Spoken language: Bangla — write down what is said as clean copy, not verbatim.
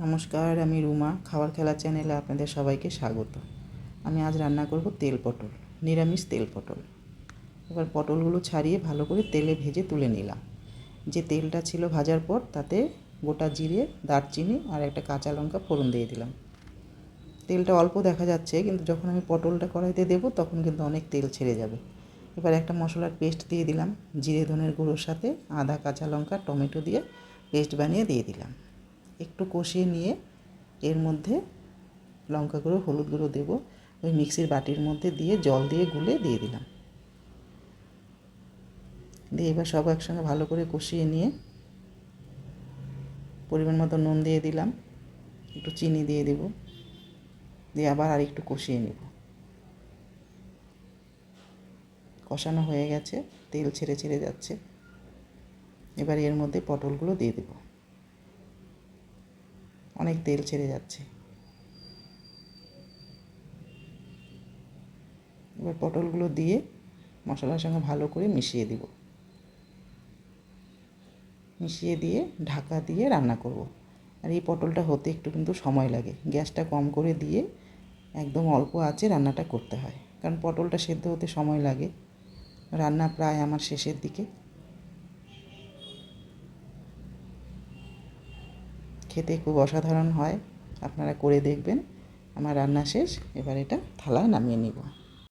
নমস্কার, আমি রুমা। খাবার খেলা চ্যানেলে আপনাদের সবাইকে স্বাগত। আমি আজ রান্না করব তেল পটল, নিরামিষ তেল পটল। এবার পটলগুলো ছাড়িয়ে ভালো করে তেলে ভেজে তুলে নিলাম। যে তেলটা ছিল ভাজার পর তাতে গোটা জিরে, দারচিনি আর একটা কাঁচা লঙ্কা ফোড়ন দিয়ে দিলাম। তেলটা অল্প দেখা যাচ্ছে, কিন্তু যখন আমি পটলটা কড়াইতে দেবো তখন কিন্তু অনেক তেল ছেড়ে যাবে। এবার একটা মশলার পেস্ট দিয়ে দিলাম, জিরে ধনের গুঁড়োর সাথে আদা, কাঁচা লঙ্কা, টমেটো দিয়ে পেস্ট বানিয়ে দিয়ে দিলাম। একটু কষিয়ে নিয়ে এর মধ্যে লঙ্কা গুঁড়ো, হলুদ গুঁড়ো দেবো। ওই মিক্সির বাটির মধ্যে দিয়ে জল দিয়ে গুলে দিয়ে দিলাম। দিয়ে এবার সব একসঙ্গে ভালো করে কষিয়ে নিয়ে পরিমাণ মতো নুন দিয়ে দিলাম, একটু চিনি দিয়ে দেব, দিয়ে আবার আর একটু কষিয়ে নেব। কষানো হয়ে গেছে, তেল ছেড়ে ছেড়ে যাচ্ছে। এবার এর মধ্যে পটলগুলো দিয়ে দেব। অনেক তেল ছেড়ে যাচ্ছে। এবার পটলগুলো দিয়ে মশলার সঙ্গে ভালো করে মিশিয়ে দিব। মিশিয়ে দিয়ে ঢাকা দিয়ে রান্না করব। আর এই পটলটা হতে একটু কিন্তু সময় লাগে। গ্যাসটা কম করে দিয়ে একদম অল্প আঁচে রান্নাটা করতে হয়, কারণ পটলটা সেদ্ধ হতে সময় লাগে। রান্না প্রায় আমার শেষের দিকে। খেতে খুব অসাধারণ হয়, আপনারা করে দেখবেন। আমার রান্না শেষ, এবার এটা থালায় নামিয়ে নিব।